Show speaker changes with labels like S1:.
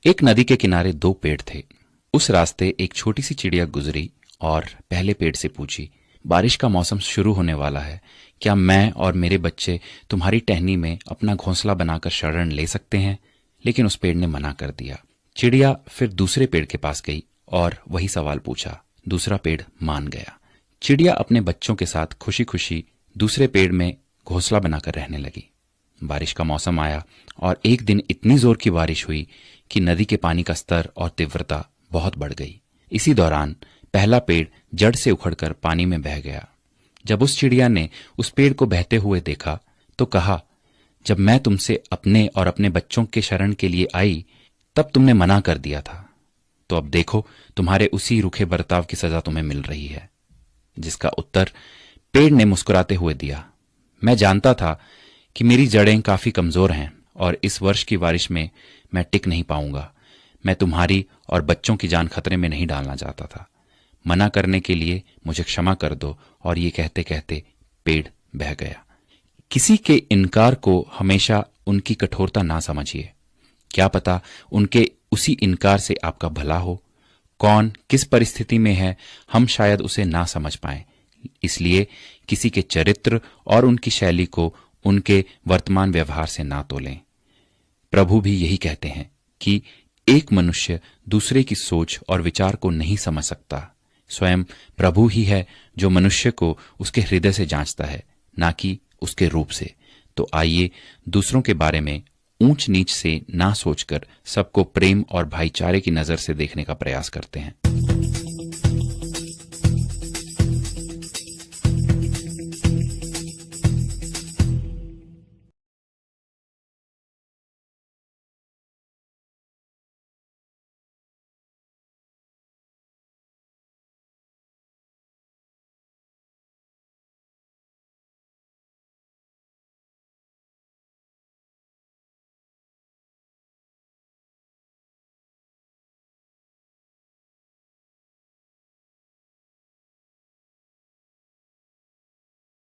S1: एक नदी के किनारे दो पेड़ थे। उस रास्ते एक छोटी सी चिड़िया गुजरी और पहले पेड़ से पूछी, बारिश का मौसम शुरू होने वाला है, क्या मैं और मेरे बच्चे तुम्हारी टहनी में अपना घोंसला बनाकर शरण ले सकते हैं? लेकिन उस पेड़ ने मना कर दिया। चिड़िया फिर दूसरे पेड़ के पास गई और वही सवाल पूछा। दूसरा पेड़ मान गया। चिड़िया अपने बच्चों के साथ खुशी खुशी दूसरे पेड़ में घोंसला बनाकर रहने लगी। बारिश का मौसम आया और एक दिन इतनी जोर की बारिश हुई कि नदी के पानी का स्तर और तीव्रता बहुत बढ़ गई। इसी दौरान पहला पेड़ जड़ से उखड़कर पानी में बह गया। जब उस चिड़िया ने उस पेड़ को बहते हुए देखा तो कहा, जब मैं तुमसे अपने और अपने बच्चों के शरण के लिए आई तब तुमने मना कर दिया था, तो अब देखो तुम्हारे उसी रूखे बर्ताव की सजा तुम्हें मिल रही है। जिसका उत्तर पेड़ ने मुस्कुराते हुए दिया, मैं जानता था कि मेरी जड़ें काफी कमजोर हैं और इस वर्ष की बारिश में मैं टिक नहीं पाऊंगा। मैं तुम्हारी और बच्चों की जान खतरे में नहीं डालना चाहता था। मना करने के लिए मुझे क्षमा कर दो। और ये कहते कहते पेड़ बह गया। किसी के इनकार को हमेशा उनकी कठोरता ना समझिए। क्या पता उनके उसी इनकार से आपका भला हो। कौन किस परिस्थिति में है हम शायद उसे ना समझ पाए, इसलिए किसी के चरित्र और उनकी शैली को उनके वर्तमान व्यवहार से ना तोलें। प्रभु भी यही कहते हैं कि एक मनुष्य दूसरे की सोच और विचार को नहीं समझ सकता। स्वयं प्रभु ही है जो मनुष्य को उसके हृदय से जांचता है, ना कि उसके रूप से। तो आइए दूसरों के बारे में ऊंच नीच से ना सोचकर सबको प्रेम और भाईचारे की नजर से देखने का प्रयास करते हैं।